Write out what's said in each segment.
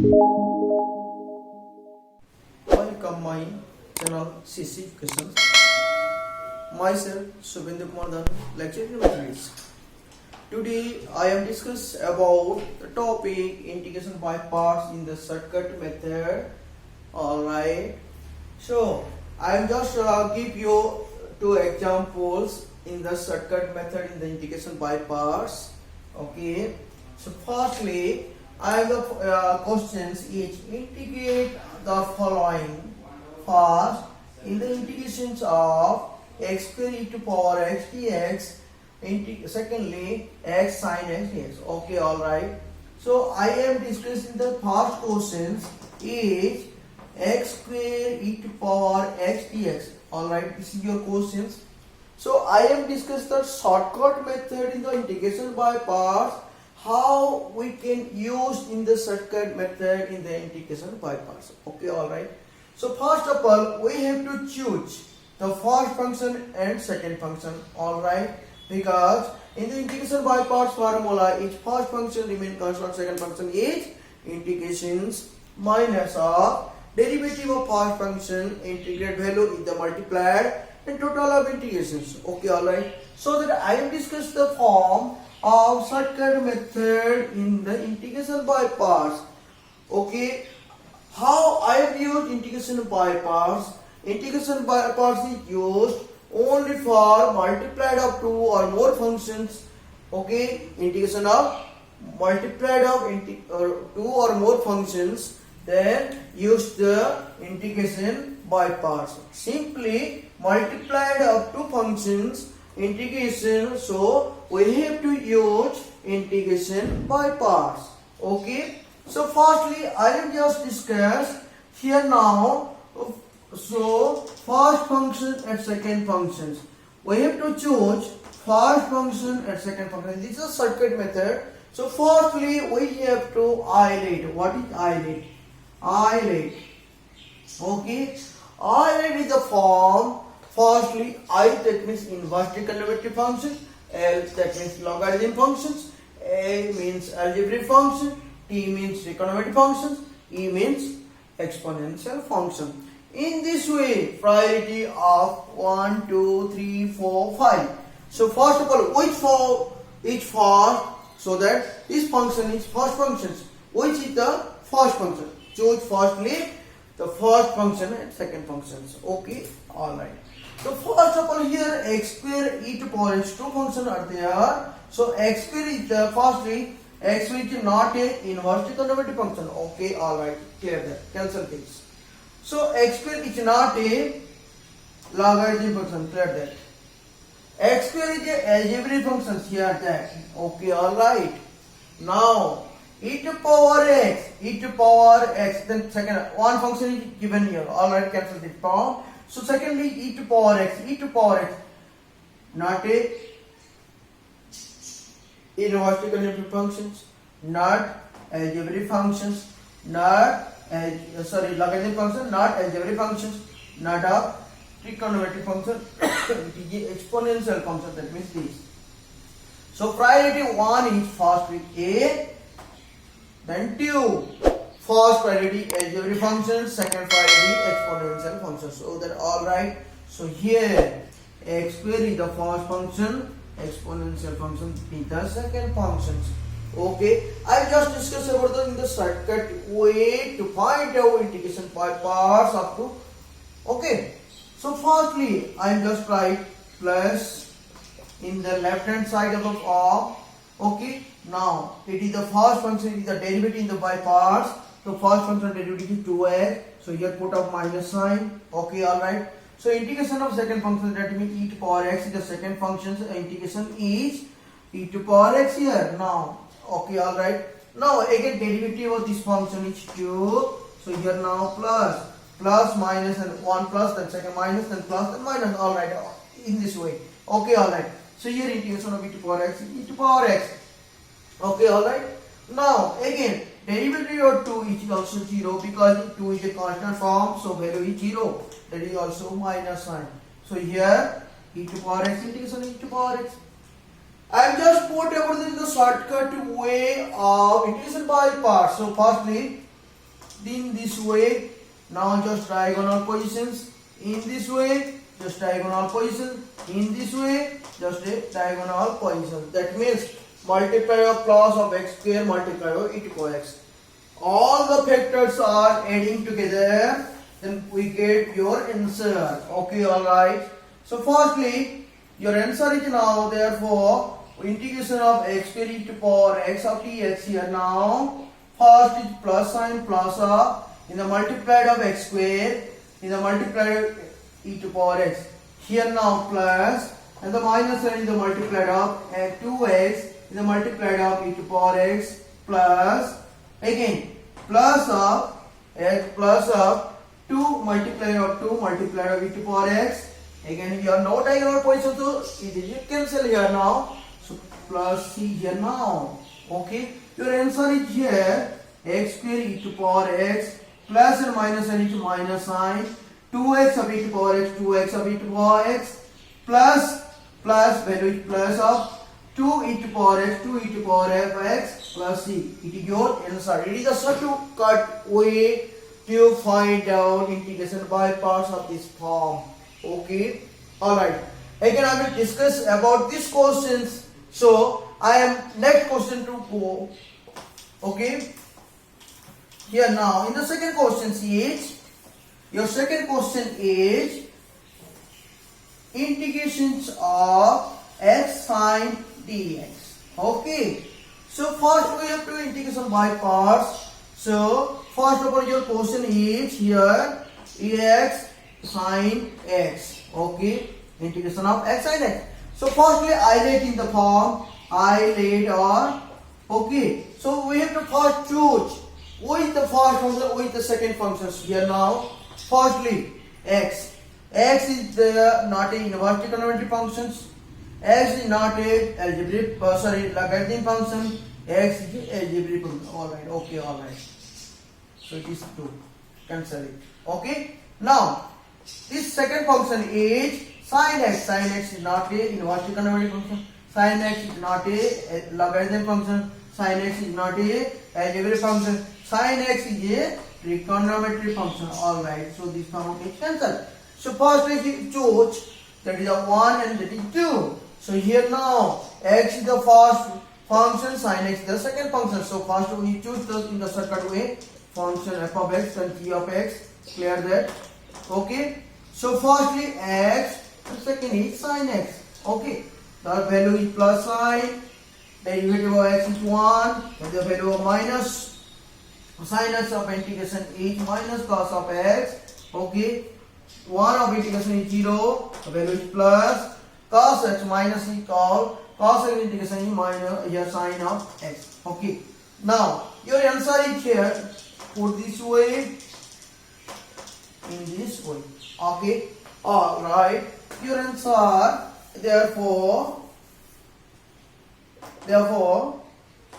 Welcome my channel CC Questions. Myself Subhendu Kumar Dhan, lecturer in mathematics. Today I am discuss about the topic integration by parts in the shortcut method. Alright. So I am just give you two examples in the shortcut method in the integration by parts. Okay. So firstly, I have the questions is integrate the following. First, in the integrations of x square e to power x dx. Secondly, x sin x dx. Okay, all right. So I am discussing the first questions is x square e to power x dx. All right, this is your questions. So I am discussing the shortcut method in the integration by parts. How we can use in the shortcut method in the integration by parts. Okay, all right. So first of all, we have to choose the first function and second function. All right, because in the integration by parts formula, each first function remain constant, second function is integrations minus of derivative of first function integrate value is the multiplied and total of integrations. Okay, all right. So that I have discussed the form of shortcut method in the integration by parts. Okay, how I have used integration by parts. Integration by parts is used only for multiplied of two or more functions. Okay, integration of multiplied of two or more functions, then use the integration by parts. Simply multiplied of two functions integration, so we have to use integration by parts. Okay, so firstly I have just discussed here now. So first function and second functions, we have to choose first function and second function. This is a shortcut method. So firstly we have to isolate. What is isolate? Isolate. Okay, isolate is the form. Firstly, I that means inverse trigonometric function, L that means logarithm functions, A means algebraic function, T means trigonometric functions, E means exponential function. In this way, priority of 1, 2, 3, 4, 5. So first of all, which for each first, so that this function is first functions. Which is the first function? Choose firstly the first function and second functions. Okay, all right. So first of all here x square e to power x, two functions are there. So x square is the firstly x which is not a inverse trigonometric function. Okay, all right, clear that. Cancel this. So x square is not a logarithm function. Clear that. X square is a algebraic function here that. Okay, all right. Now e to power x, then second one function is given here. All right, cancel this form. So secondly e to power x, not a inverse trigonometric functions, not algebraic functions, logarithm function, not algebraic functions, not a trigonometric function, it is exponential function, that means this. So priority 1 is first with A, then 2. First priority algebraic functions, second priority exponential functions. So that all right. So here x square is the first function, exponential function is the second functions. Okay, I just discussed about in the shortcut way to find out integration by parts up to. Okay, so firstly I just write plus in the left hand side of the form. Okay, now it is the first function is the derivative in the by parts. So first function derivative is 2x. So here put up minus sign. Okay, all right. So integration of second function, that means e to power x is the second function. So integration is e to power x here. Now, okay, all right. Now again derivative of this function is 2. So here now plus minus and 1 plus, then second minus, then plus, then minus. All right, in this way. Okay, all right. So here integration of e to power x is e to power x. Okay, all right. Now again derivative of 2 is also 0 because 2 is a constant form, so value is 0. That is also minus sign. So here e to power x integration e to power x. I am just put everything in the shortcut way of integration by parts. So firstly in this way. Now just diagonal positions. In this way, just diagonal position. In this way, just a diagonal position. That means multiply of plus of x square multiply of e to power x. All the factors are adding together, then we get your answer. Okay, alright. So firstly, your answer is now therefore integration of x square e to power x of dx here now. First is plus sign plus of in the multiplied of x square in the multiplied e to power x. Here now plus and the minus sign in the multiplied of 2x in the multiplied of e to power x plus again plus of x plus of 2 multiplied of 2 multiplied of e to power x. Again here no diagonal position, so it is cancel here now. So plus c here now. Okay, your answer is here x square e to power x plus and minus and into minus sign 2x of e to power x 2x of e to power x plus value is plus of 2 e to power x 2 e to power x plus c. It is your answer. It is a shortcut way to find out integration by parts of this form. Okay, alright. Again I will discuss about these questions. So I am next question to go. Okay, here now in the second question is your second question is integrations of x sine dx. Okay, so first we have to integration by parts. So first of all your question is here x sine x. Okay, integration of x sine x. So firstly I let in the form I let or okay. So we have to first choose with the first function with the second functions here now. Firstly x is the not a inverse trigonometric functions. X is not a algebraic Lagrangian function. X is a algebraic function. Alright, okay, alright. So it is 2. Cancel it. Okay. Now this second function is sin x. Sin x is not a inverse trigonometric function. Sin x is not a Lagrangian function. Sin x is not a algebraic function. Sin x is a trigonometric function. Alright, so this term is cancelled. So first we choose that is a 1 and that is 2. So here now x is the first function, sin x is the second function. So first we choose this in the shortcut way function f of x and g of x. Clear that? Okay. So firstly x and second is sin x. Okay. The value is plus sign. Derivative of x is 1. And the value of minus sin x of integration is minus cos of x. Okay. 1 of integration is 0. The value is plus. Cos x minus is called cos x integration is minus here sin of x. Okay. Now your answer is here. Put this way. In this way. Okay. Alright. Your answer therefore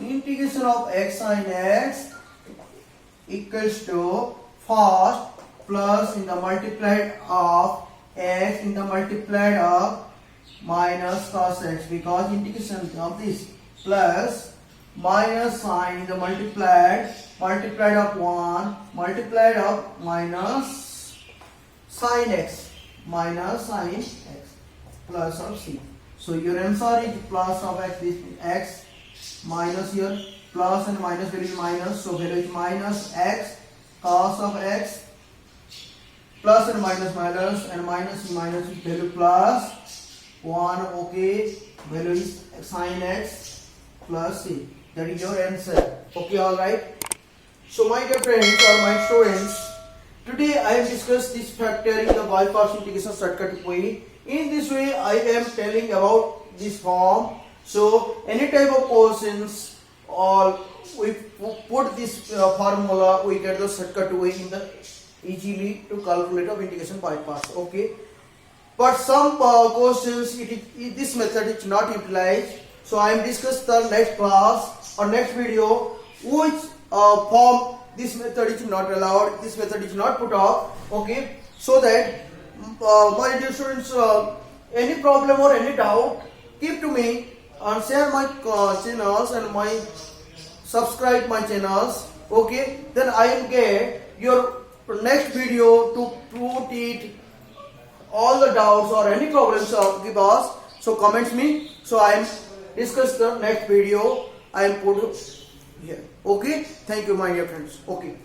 integration of x sin x equals to first plus in the multiplied of x in the multiplied of minus cos x, because integration of this plus minus sign in the multiplied of 1 multiplied of minus sin x plus of c. So your answer is plus of x, this is x minus here plus and minus value is minus, so value is minus x cos of x plus and minus and minus is value plus 1. Okay, value is sin x plus c. That is your answer. Okay, alright. So my dear friends or my students, today I have discussed this factor in the by-parts integration shortcut way. In this way I am telling about this form. So any type of questions or we put this formula, we get the shortcut way in the easily to calculate of integration by parts. Okay, but some questions this method is not utilized. So I am discuss the next class or next video which form this method is not allowed, this method is not put off. Okay, so that my dear students, any problem or any doubt, keep to me and share my channels and subscribe my channels Okay, then I will get your next video to put it all the doubts or any problems of the boss. So comments me. So I am discuss the next video. I am put here. Okay. Thank you, my dear friends. Okay.